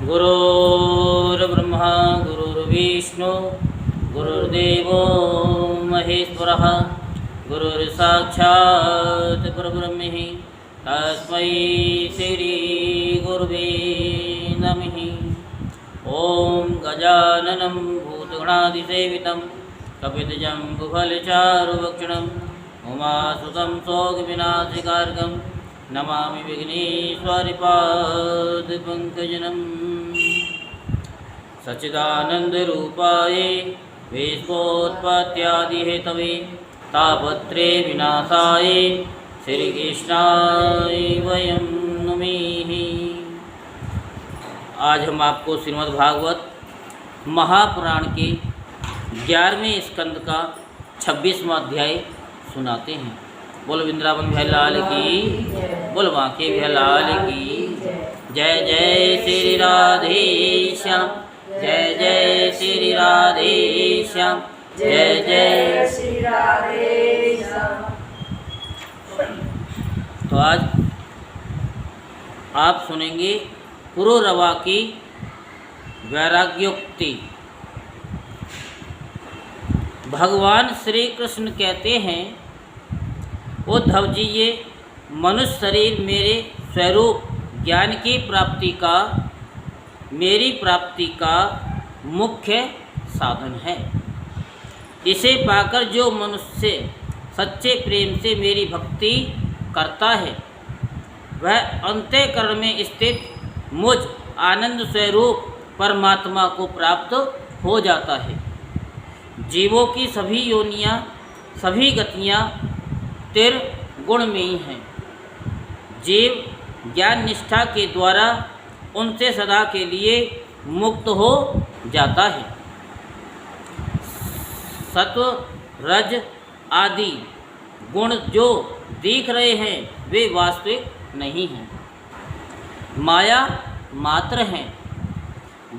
गुरुर्ब्रह्मा गुरुर्विष्णु गुरुर्देवो महेश्वरः गुरुर्साक्षात् परब्रह्म तस्मै श्री गुरुवे नमः। ओम गजाननं भूतगणादिसेवितं कपितजम्बुफलचारुभक्षणं उमासुतं शोकविनाशकारकं नमामि विघ्नेश्वरपादपङ्कजम्। सच्चिदानन्दरूपाय विश्वोत्पत्त्यादिहेतवे तापत्रे विनाशाय श्रीकृष्णाय वयं नमः। आज हम आपको श्रीमद् भागवत महापुराण के 11वें स्कंद का 26वां अध्याय सुनाते हैं। बोल वृंदावन बिहारी लाल की, बोल बांके बिहारी लाल की। जय जय श्री राधे श्याम, जय जय श्री राधे श्याम, जय जय श्री राधे श्याम। तो आज आप सुनेंगे पुरुरवा की वैराग्योक्ति। भगवान श्री कृष्ण कहते हैं, उद्धव जी, ये मनुष्य शरीर मेरे स्वरूप ज्ञान की प्राप्ति का, मेरी प्राप्ति का मुख्य साधन है। इसे पाकर जो मनुष्य सच्चे प्रेम से मेरी भक्ति करता है, वह अंतःकरण में स्थित मुझ आनंद स्वरूप परमात्मा को प्राप्त हो जाता है। जीवों की सभी योनियाँ, सभी गतियाँ त्रिगुणमयी हैं। जीव ज्ञान निष्ठा के द्वारा उनसे सदा के लिए मुक्त हो जाता है। सत्व रज आदि गुण जो दिख रहे हैं वे वास्तविक नहीं हैं, माया मात्र हैं।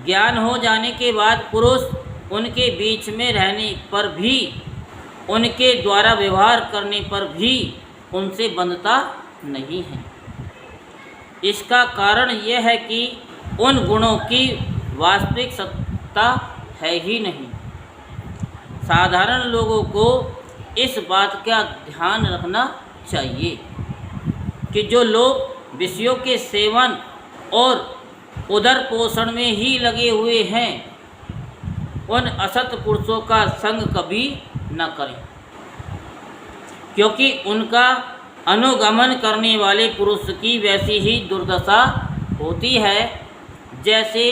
ज्ञान हो जाने के बाद पुरुष उनके बीच में रहने पर भी, उनके द्वारा व्यवहार करने पर भी उनसे बंधता नहीं है। इसका कारण यह है कि उन गुणों की वास्तविक सत्ता है ही नहीं। साधारण लोगों को इस बात का ध्यान रखना चाहिए कि जो लोग विषयों के सेवन और उदर पोषण में ही लगे हुए हैं, उन असत पुरुषों का संग कभी न करें, क्योंकि उनका अनुगमन करने वाले पुरुष की वैसी ही दुर्दशा होती है जैसे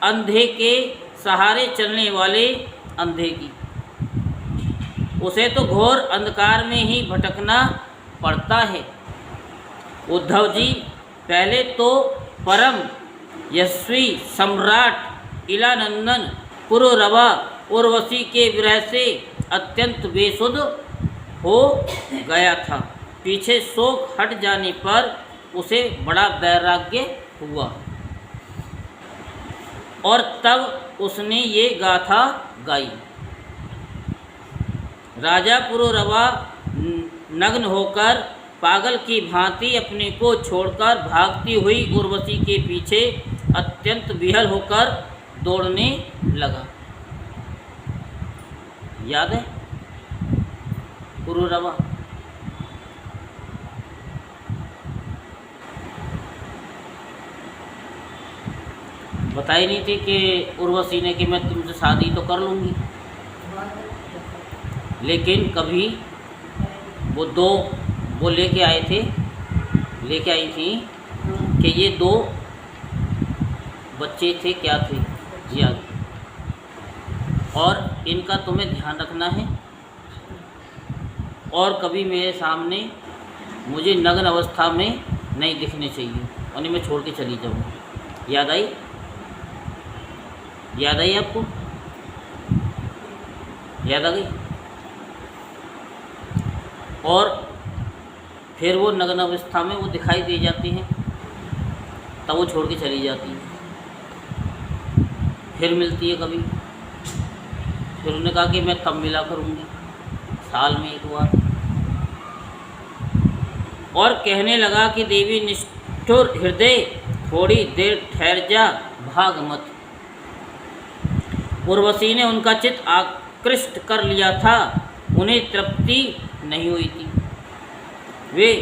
अंधे के सहारे चलने वाले अंधे की। उसे तो घोर अंधकार में ही भटकना पड़ता है। उद्धव जी, पहले तो परम यशस्वी सम्राट इलानंदन पुरुरवा उर्वशी के विरह से अत्यंत बेसुध हो गया था। पीछे शोक हट जाने पर उसे बड़ा वैराग्य हुआ और तब उसने ये गाथा गाई। राजा पुरुरवा नग्न होकर पागल की भांति अपने को छोड़कर भागती हुई उर्वशी के पीछे अत्यंत विहल होकर दौड़ने लगा। याद है पुरुरवा? बताई नहीं थी कि उर्वशी ने कि मैं तुमसे शादी तो कर लूँगी, लेकिन कभी वो लेके आई थी कि ये 2 बच्चे थे, क्या थे याद, और इनका तुम्हें ध्यान रखना है और कभी मेरे सामने मुझे नग्न अवस्था में नहीं दिखने चाहिए, उन्हें मैं छोड़ के चली जाऊँगी। याद आई? याद आई आपको? याद आ गई? और फिर वो नग्न अवस्था में वो दिखाई दे जाती हैं, तब वो छोड़ के चली जाती हैं। फिर मिलती है कभी, फिर उन्होंने कहा कि मैं तब मिला करूँगी, साल में एक बार। और कहने लगा कि देवी निष्ठुर हृदय थोड़ी देर ठहर जा, भाग मत। उर्वशी ने उनका चित्त आकृष्ट कर लिया था, उन्हें तृप्ति नहीं हुई थी। वे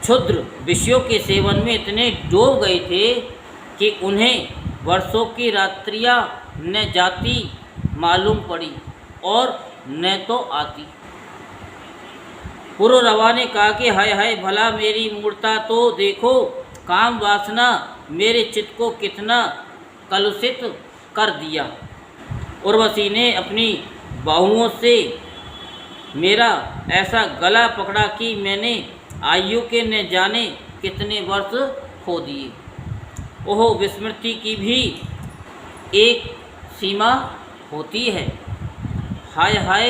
क्षुद्र विषयों के सेवन में इतने डूब गए थे कि उन्हें वर्षों की रात्रियां न जाती मालूम पड़ी और न तो आती। पुरुरवा ने कहा कि हाय हाय, भला मेरी मूर्ता तो देखो, काम वासना मेरे चित्त को कितना कलुषित कर दिया। उर्वशी ने अपनी बाहुओं से मेरा ऐसा गला पकड़ा कि मैंने आयु के न जाने कितने वर्ष खो दिए। ओह, विस्मृति की भी एक सीमा होती है। हाय हाय,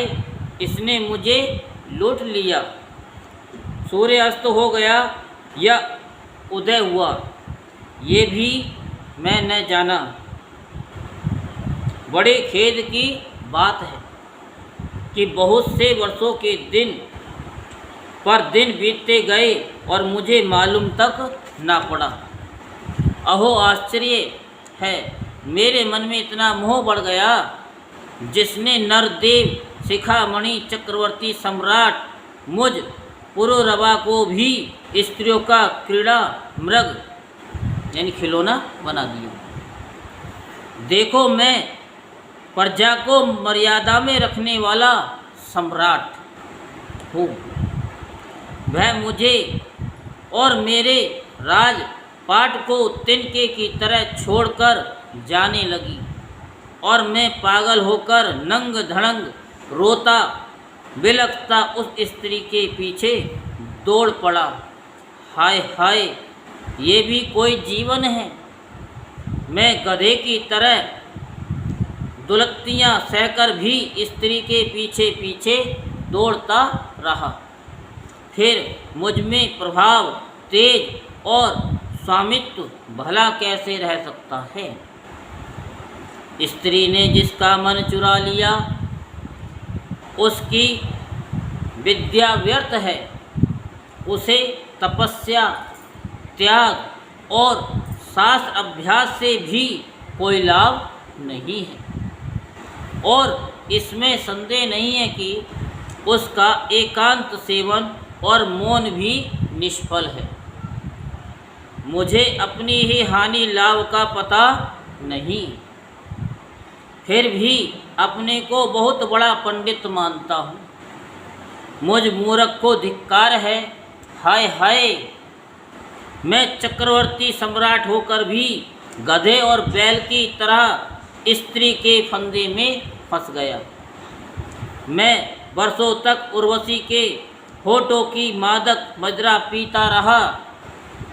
इसने मुझे लूट लिया। सूर्य अस्त हो गया या उदय हुआ, ये भी मैं न जाना। बड़े खेद की बात है कि बहुत से वर्षों के दिन पर दिन बीतते गए और मुझे मालूम तक ना पड़ा। अहो, आश्चर्य है, मेरे मन में इतना मोह बढ़ गया जिसने नरदेव, शिखामणि, चक्रवर्ती सम्राट मुझ पुरुरवा को भी स्त्रियों का क्रीड़ा मृग यानी खिलौना बना दिया। देखो, मैं प्रजा को मर्यादा में रखने वाला सम्राट हूँ। वह मुझे और मेरे राजपाट को तिनके की तरह छोड़कर जाने लगी और मैं पागल होकर नंग धड़ंग रोता बिलखता उस स्त्री के पीछे दौड़ पड़ा। हाय हाय, ये भी कोई जीवन है। मैं गधे की तरह दुलत्तियाँ सहकर भी स्त्री के पीछे पीछे दौड़ता रहा। फिर मुझ में प्रभाव, तेज और स्वामित्व भला कैसे रह सकता है। स्त्री ने जिसका मन चुरा लिया उसकी विद्या व्यर्थ है। उसे तपस्या, त्याग और शास्त्र अभ्यास से भी कोई लाभ नहीं है और इसमें संदेह नहीं है कि उसका एकांत सेवन और मौन भी निष्फल है। मुझे अपनी ही हानि लाभ का पता नहीं, फिर भी अपने को बहुत बड़ा पंडित मानता हूँ। मुझ मूर्ख को धिक्कार है। हाय हाय, मैं चक्रवर्ती सम्राट होकर भी गधे और बैल की तरह स्त्री के फंदे में फंस गया। मैं वर्षों तक उर्वशी के होठों की मादक मदिरा पीता रहा,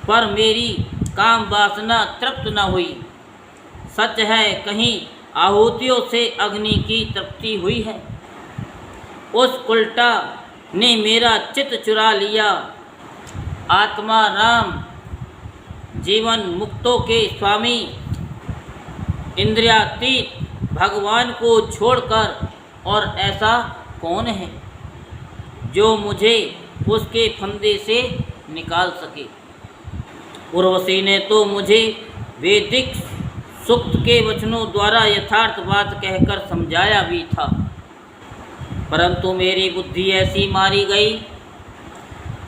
पर मेरी काम वासना तृप्त न हुई। सच है, कहीं आहुतियों से अग्नि की तृप्ति हुई है। उस उल्टा ने मेरा चित्त चुरा लिया। आत्मा राम, जीवन मुक्तों के स्वामी, इंद्रियातीत भगवान को छोड़कर और ऐसा कौन है जो मुझे उसके फंदे से निकाल सके। उर्वशी ने तो मुझे वैदिक सूक्त के वचनों द्वारा यथार्थ बात कहकर समझाया भी था, परंतु मेरी बुद्धि ऐसी मारी गई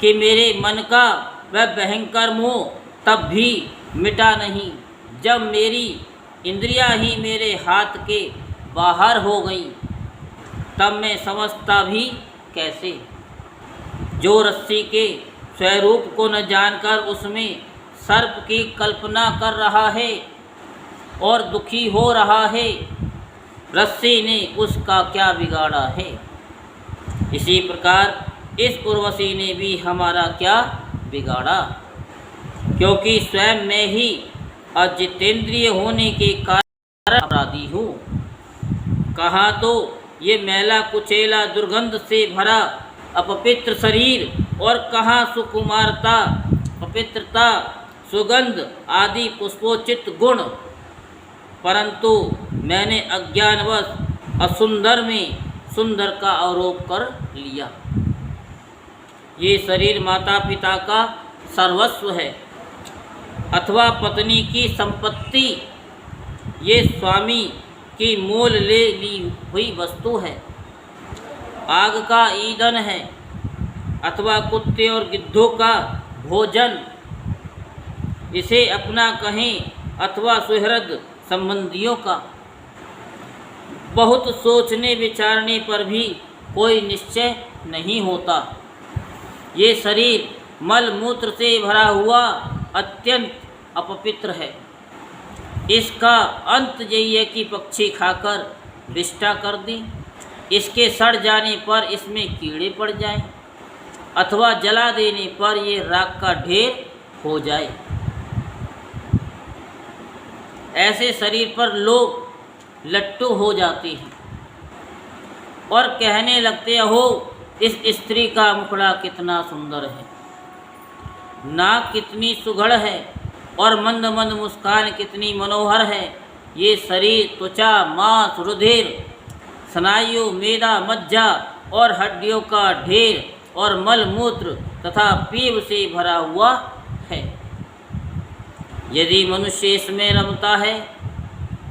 कि मेरे मन का वह भयंकर मोह तब भी मिटा नहीं जब मेरी इंद्रियां ही मेरे हाथ के बाहर हो गईं। तब मैं समझता भी कैसे। जो रस्सी के स्वरूप को न जानकर उसमें सर्प की कल्पना कर रहा है और दुखी हो रहा है, रस्सी ने उसका क्या बिगाड़ा है। इसी प्रकार इस उर्वशी ने भी हमारा क्या बिगाड़ा, क्योंकि स्वयं मैं ही अजितेंद्रिय होने के कारण अपराधी हूँ। कहाँ तो ये मैला कुचेला दुर्गंध से भरा अपवित्र शरीर और कहाँ सुकुमारता, पवित्रता, सुगंध आदि पुष्पोचित गुण। परंतु मैंने अज्ञानवश असुंदर में सुंदर का आरोप कर लिया। ये शरीर माता पिता का सर्वस्व है। अथवा पत्नी की संपत्ति ये स्वामी की मोल ले ली हुई वस्तु है, आग का ईंधन है, अथवा कुत्ते और गिद्धों का भोजन, इसे अपना कहें अथवा सुहृद संबंधियों का। बहुत सोचने विचारने पर भी कोई निश्चय नहीं होता। ये शरीर मल मूत्र से भरा हुआ अत्यंत अपवित्र है। इसका अंत यही है कि पक्षी खाकर विष्ठा कर दें, इसके सड़ जाने पर इसमें कीड़े पड़ जाएं, अथवा जला देने पर ये राख का ढेर हो जाए। ऐसे शरीर पर लोग लट्टू हो जाते हैं और कहने लगते हैं, हो इस स्त्री का मुखड़ा कितना सुंदर है, नाक कितनी सुघड़ है और मंद मंद मुस्कान कितनी मनोहर है। ये शरीर त्वचा, मांस, रुधिर, स्नायु, मेदा, मज्जा और हड्डियों का ढेर और मल मूत्र तथा पीप से भरा हुआ है। यदि मनुष्य इसमें रमता है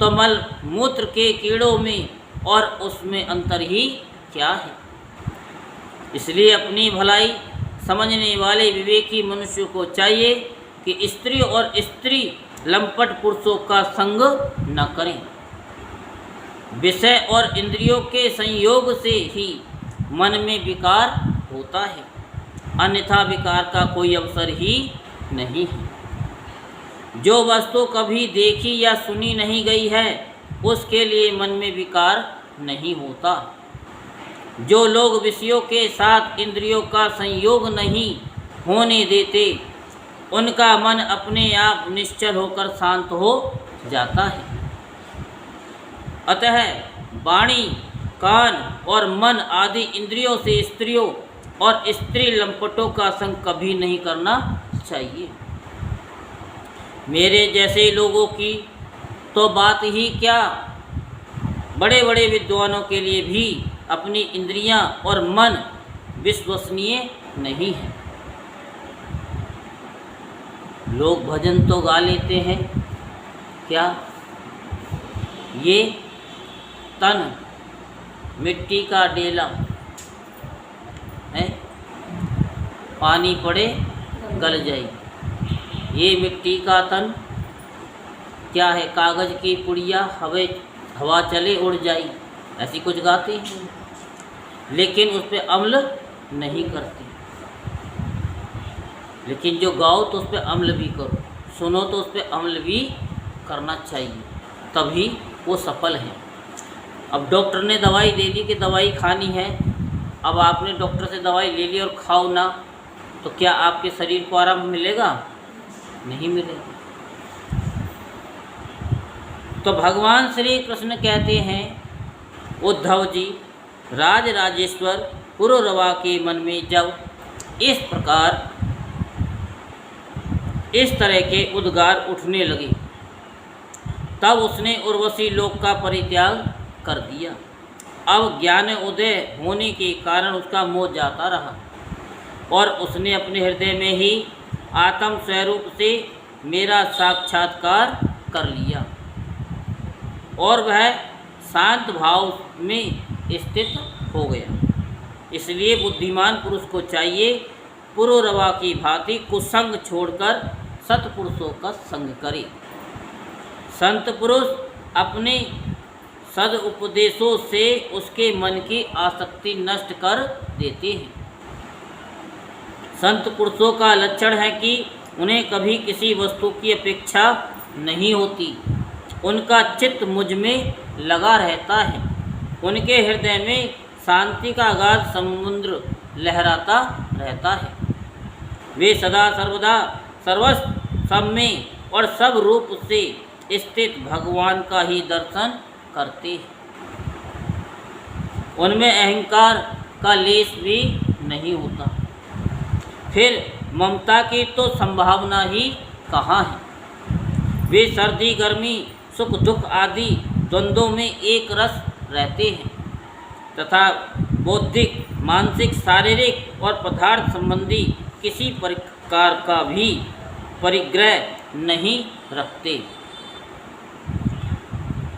तो मल मूत्र के कीड़ों में और उसमें अंतर ही क्या है। इसलिए अपनी भलाई समझने वाले विवेकी मनुष्य को चाहिए कि स्त्री और स्त्री लंपट पुरुषों का संग न करें। विषय और इंद्रियों के संयोग से ही मन में विकार होता है, अन्यथा विकार का कोई अवसर ही नहीं है। जो वस्तु कभी देखी या सुनी नहीं गई है उसके लिए मन में विकार नहीं होता। जो लोग विषयों के साथ इंद्रियों का संयोग नहीं होने देते उनका मन अपने आप निश्चल होकर शांत हो जाता है। अतः वाणी, कान और मन आदि इंद्रियों से स्त्रियों और स्त्री लंपटों का संग कभी नहीं करना चाहिए। मेरे जैसे लोगों की तो बात ही क्या, बड़े बड़े विद्वानों के लिए भी अपनी इंद्रियां और मन विश्वसनीय नहीं है। लोग भजन तो गा लेते हैं, क्या ये तन मिट्टी का डेला है, पानी पड़े गल जाए। ये मिट्टी का तन क्या है, कागज़ की पुड़िया, हवा चले उड़ जाए, ऐसी कुछ गाते हैं, लेकिन उस पर अम्ल नहीं करते। लेकिन जो गाओ तो उस पर अम्ल भी करो, सुनो तो उस पर अम्ल भी करना चाहिए, तभी वो सफल है। अब डॉक्टर ने दवाई दे दी कि दवाई खानी है, अब आपने डॉक्टर से दवाई ले ली और खाओ ना, तो क्या आपके शरीर को आराम मिलेगा? नहीं मिलेगा। तो भगवान श्री कृष्ण कहते हैं, उद्धव जी, राज राजेश्वर पुरुरवा के मन में जब इस प्रकार इस तरह के उद्गार उठने लगे तब उसने उर्वशी लोक का परित्याग कर दिया। अब ज्ञान उदय होने के कारण उसका मोह जाता रहा और उसने अपने हृदय में ही आत्म स्वरूप से मेरा साक्षात्कार कर लिया और वह शांत भाव में स्थित हो गया। इसलिए बुद्धिमान पुरुष को चाहिए पुरुरवा की भांति कुसंग छोड़कर सत्पुरुषों का संग करे। संत पुरुष अपने सदुपदेशों से उसके मन की आसक्ति नष्ट कर देते हैं। संत पुरुषों का लक्षण है कि उन्हें कभी किसी वस्तु की अपेक्षा नहीं होती, उनका चित्त मुझ में लगा रहता है, उनके हृदय में शांति का अगाध समुद्र लहराता रहता है। वे सदा सर्वदा सर्वस्व सब में और सब रूप से स्थित भगवान का ही दर्शन करते हैं। उनमें अहंकार का लेश भी नहीं होता। फिर ममता की तो संभावना ही कहाँ है। वे सर्दी गर्मी सुख दुख आदि द्वंद्वों में एक रस रहते हैं तथा बौद्धिक, मानसिक, शारीरिक और पदार्थ संबंधी किसी प्रकार का भी परिग्रह नहीं रखते।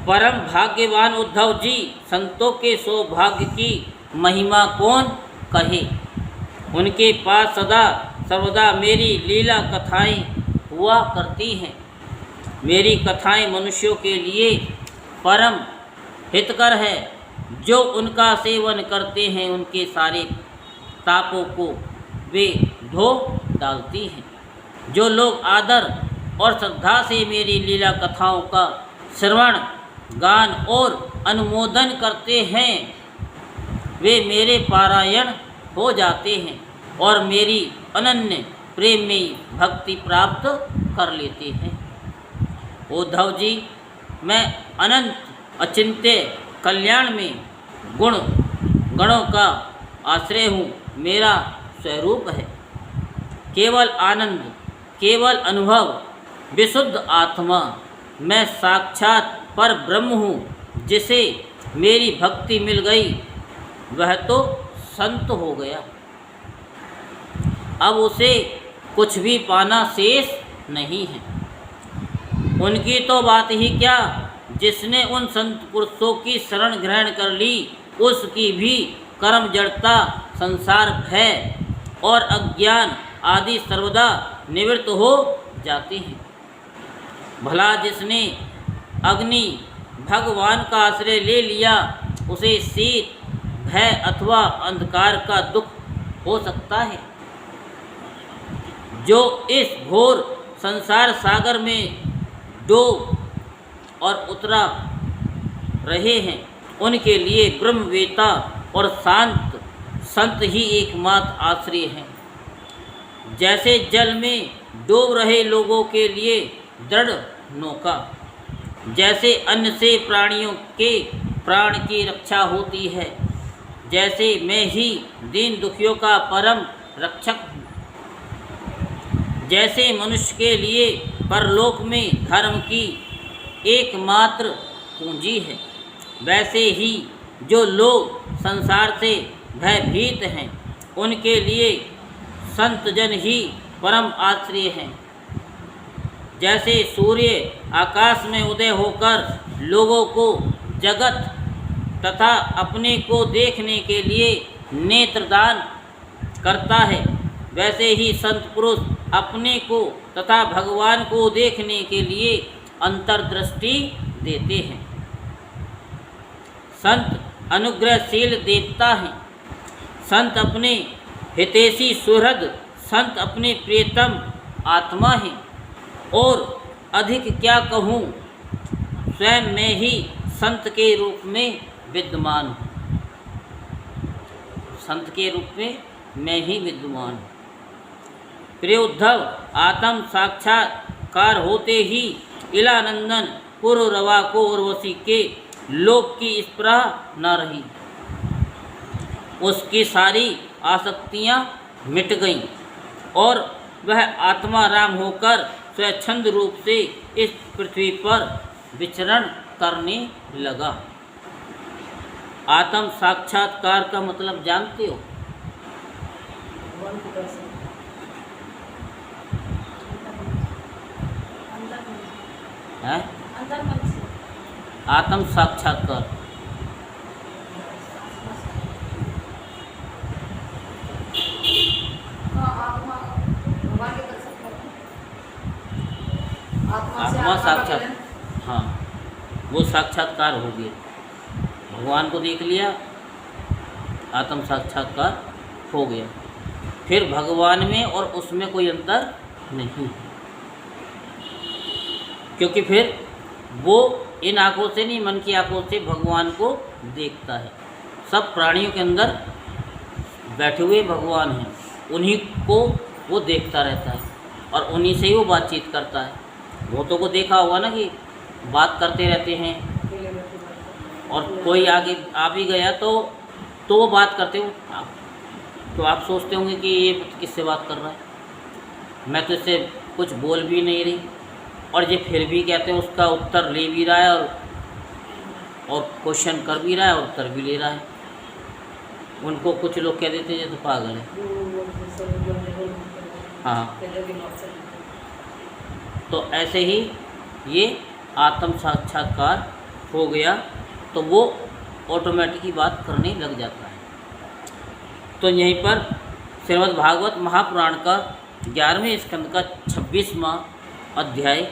परम भाग्यवान उद्धव जी, संतों के सौभाग्य की महिमा कौन कहे। उनके पास सदा सर्वदा मेरी लीला कथाएं हुआ करती हैं। मेरी कथाएं मनुष्यों के लिए परम हितकर है। जो उनका सेवन करते हैं उनके सारे तापों को वे धो डालती हैं। जो लोग आदर और श्रद्धा से मेरी लीला कथाओं का श्रवण, गान और अनुमोदन करते हैं वे मेरे पारायण हो जाते हैं और मेरी अनन्य प्रेम में भक्ति प्राप्त कर लेते हैं। उद्धव जी, मैं अनंत अचिंत्य कल्याण में गणों का आश्रय हूँ। मेरा स्वरूप है केवल आनंद, केवल अनुभव, विशुद्ध आत्मा। मैं साक्षात पर ब्रह्म हूँ। जिसे मेरी भक्ति मिल गई वह तो संत हो गया। अब उसे कुछ भी पाना शेष नहीं है। उनकी तो बात ही क्या, जिसने उन संत पुरुषों की शरण ग्रहण कर ली उसकी भी कर्म जड़ता, संसार भय और अज्ञान आदि सर्वदा निवृत्त हो जाते हैं। भला जिसने अग्नि भगवान का आश्रय ले लिया उसे शीत, भय अथवा अंधकार का दुख हो सकता है। जो इस घोर संसार सागर में डूब और उतरा रहे हैं उनके लिए ब्रह्मवेता और शांत संत ही एकमात्र आश्रय हैं। जैसे जल में डूब रहे लोगों के लिए दृढ़ नौका, जैसे अन्न से प्राणियों के प्राण की रक्षा होती है, जैसे मैं ही दीन दुखियों का परम रक्षक हूँ। जैसे मनुष्य के लिए परलोक में धर्म की एकमात्र पूंजी है, वैसे ही जो लोग संसार से भयभीत हैं उनके लिए संत जन ही परम आश्रय हैं। जैसे सूर्य आकाश में उदय होकर लोगों को जगत तथा अपने को देखने के लिए नेत्रदान करता है, वैसे ही संत पुरुष अपने को तथा भगवान को देखने के लिए अंतर्दृष्टि देते हैं। संत अनुग्रहशील देवता हैं। संत अपने हितैषी सुहृद, संत अपने प्रियतम आत्मा हैं। और अधिक क्या कहूँ, स्वयं मैं ही संत के रूप में विद्यमान हूँ। संत के रूप में मैं ही विद्यमान हूँ। प्रिय उद्धव, आत्म साक्षात्कार होते ही इलानंदन पुररवा को उर्वशी के लोक की स्पृहा न रही। उसकी सारी आसक्तियाँ मिट गईं और वह आत्मा राम होकर स्वच्छंद रूप से इस पृथ्वी पर विचरण करने लगा। आत्म साक्षात्कार का मतलब जानते हो? है? आत्म साक्षात्कार आत्मा साक्षात, हाँ, वो साक्षात्कार हो गया। भगवान को देख लिया, आत्म साक्षात्कार हो गया। फिर भगवान में और उसमें कोई अंतर नहीं, क्योंकि फिर वो इन आँखों से नहीं, मन की आँखों से भगवान को देखता है। सब प्राणियों के अंदर बैठे हुए भगवान हैं, उन्हीं को वो देखता रहता है और उन्हीं से ही वो बातचीत करता है। बहुतों को देखा होगा ना कि बात करते रहते हैं और कोई आगे आ भी गया तो वो बात करते हो, तो आप सोचते होंगे कि ये किससे बात कर रहा है, मैं तो इससे कुछ बोल भी नहीं रही, और ये फिर भी कहते हैं उसका उत्तर ले भी रहा है और क्वेश्चन कर भी रहा है और उत्तर भी ले रहा है। उनको कुछ लोग कह देते हैं ये तो पागल है। हाँ, तो ऐसे ही ये आत्म साक्षात्कार हो गया, तो वो ऑटोमेटिक ही बात करने लग जाता है। तो यहीं पर श्रीमद् भागवत महापुराण का 11वें स्कंद का 26वां अध्याय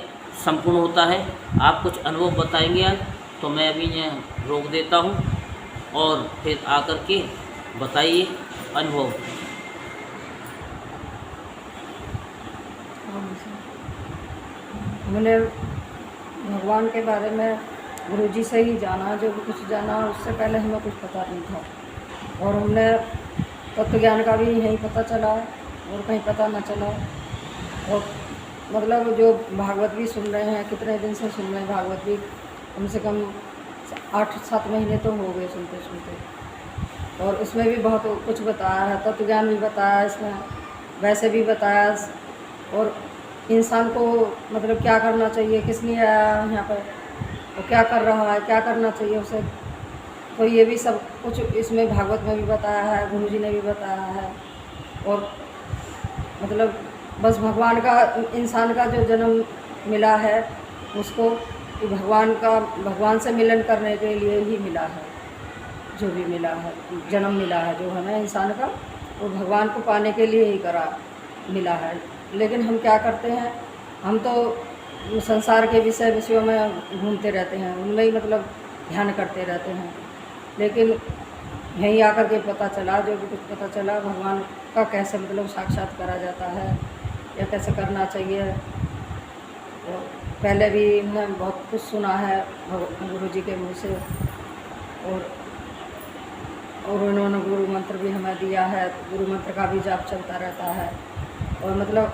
संपूर्ण होता है। आप कुछ अनुभव बताएंगे आज, तो मैं अभी यहाँ रोक देता हूँ और फिर आकर के बताइए अनुभव। हमने भगवान के बारे में गुरुजी से ही जाना, जो भी कुछ जाना, उससे पहले हमें कुछ पता नहीं था। और हमने तत्व ज्ञान का भी यहीं पता चला और कहीं पता न चला। और मतलब जो भागवत भी सुन रहे हैं, कितने दिन से सुन रहे हैं भागवत भी, कम से कम 8-7 महीने तो हो गए सुनते सुनते। और उसमें भी बहुत कुछ बताया है, तत्व ज्ञान भी बताया इसमें, वैसे भी बताया, और इंसान को मतलब क्या करना चाहिए, किस लिए आया यहाँ पर, और क्या कर रहा है, क्या करना चाहिए उसे। तो ये भी सब कुछ इसमें भागवत में भी बताया है, गुरुजी ने भी बताया है। और मतलब बस भगवान का, इंसान का जो जन्म मिला है उसको कि भगवान से मिलन करने के लिए ही मिला है। जो भी मिला है, जन्म मिला है जो हमें इंसान का, वो भगवान को पाने के लिए ही मिला है। लेकिन हम क्या करते हैं, हम तो संसार के विषयों में घूमते रहते हैं, उनमें ही मतलब ध्यान करते रहते हैं। लेकिन यहीं आकर के पता चला, जो भी कुछ पता चला, भगवान का कैसे मतलब साक्षात करा जाता है या कैसे करना चाहिए। और पहले भी हमने बहुत कुछ सुना है गुरुजी के मुँह से, और उन्होंने गुरु मंत्र भी हमें दिया है, गुरु मंत्र का भी जाप चलता रहता है। और मतलब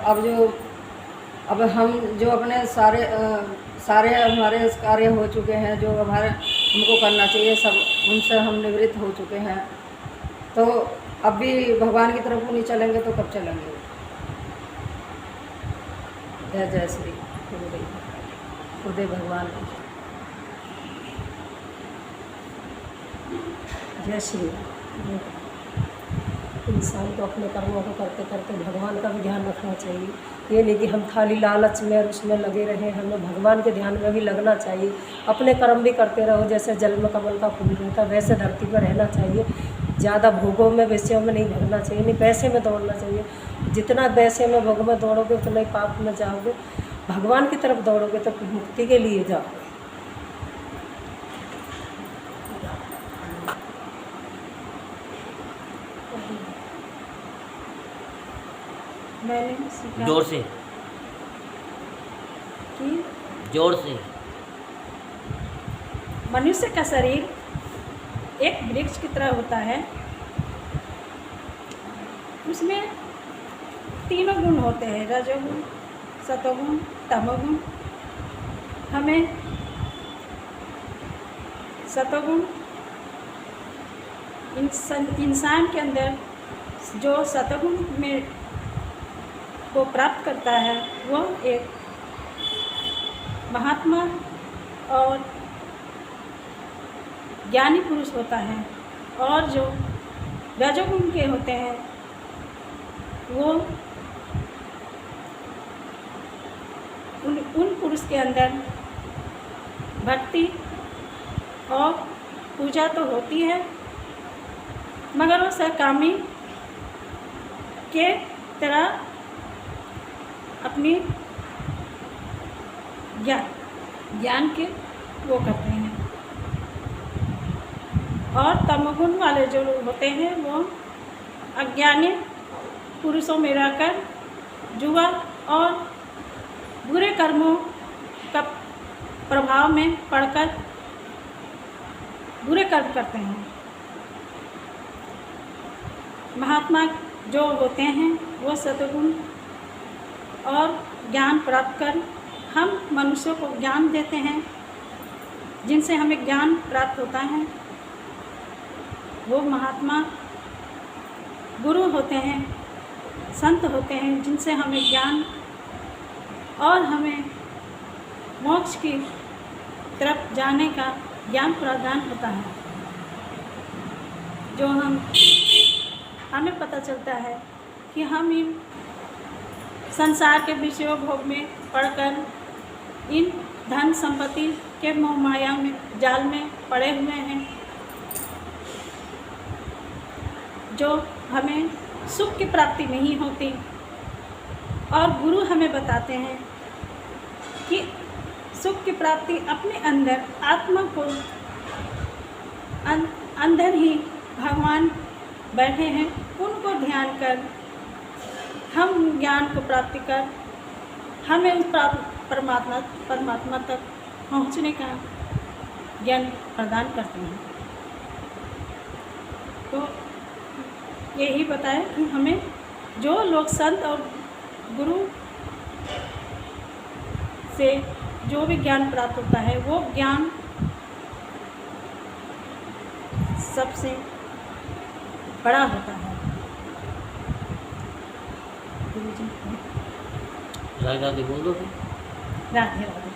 अब हम जो अपने सारे हमारे कार्य हो चुके हैं, जो हमको करना चाहिए, सब उनसे हम निवृत्त हो चुके हैं। तो अब भी भगवान की तरफ नहीं चलेंगे तो कब चलेंगे। जय जय श्री गुरुदेव भगवान। जय श्री। इंसान को अपने कर्मों को करते करते भगवान का भी ध्यान रखना चाहिए। ये नहीं कि हम खाली लालच में और उसमें लगे रहें, हमें भगवान के ध्यान में भी लगना चाहिए। अपने कर्म भी करते रहो, जैसे जल में कमल का फूल रहता है वैसे धरती पर रहना चाहिए। ज़्यादा भोगों में विषयों में नहीं भगना चाहिए, नहीं पैसे में दौड़ना चाहिए। जितना पैसे में भोग में दौड़ोगे उतना ही पाप में जाओगे। भगवान की तरफ दौड़ोगे तो मुक्ति के लिए जाओगे। मैंने सीखा जोर से, कि जोर से। मनुष्य का शरीर एक वृक्ष की तरह होता है। उसमें 3 गुण होते हैं, रजोगुण, सतोगुण, तमोगुण। हमें सतोगुण, इंसान के अंदर जो सतोगुण में को प्राप्त करता है वो एक महात्मा और ज्ञानी पुरुष होता है। और जो रजोगुण के होते हैं वो उन पुरुष के अंदर भक्ति और पूजा तो होती है, मगर वो सकामी के तरह अपनी ज्ञान के वो करते हैं। और तमोगुण वाले जो लोग होते हैं वो अज्ञानी पुरुषों में रहकर जुआ और बुरे कर्मों का प्रभाव में पड़कर बुरे कर्म करते हैं। महात्मा जो होते हैं वो सतगुण और ज्ञान प्राप्त कर हम मनुष्यों को ज्ञान देते हैं, जिनसे हमें ज्ञान प्राप्त होता है। वो महात्मा गुरु होते हैं, संत होते हैं, जिनसे हमें ज्ञान और हमें मोक्ष की तरफ जाने का ज्ञान प्रदान होता है। जो हमें पता चलता है कि हम इन संसार के विषयों भोग में पड़कर इन धन संपत्ति के मोह माया में जाल में पड़े हुए हैं, जो हमें सुख की प्राप्ति नहीं होती। और गुरु हमें बताते हैं कि सुख की प्राप्ति अपने अंदर आत्मा को अंदर ही भगवान बैठे हैं, उनको ध्यान कर हम ज्ञान को प्राप्ति कर हमें उस परमात्मा तक पहुँचने का ज्ञान प्रदान करते हैं। तो यही बताएं कि हमें जो लोग संत और गुरु से जो भी ज्ञान प्राप्त होता है वो ज्ञान सबसे बड़ा होता है। गुरु जी राधे राधे बोल दो फिर। राधे राधे।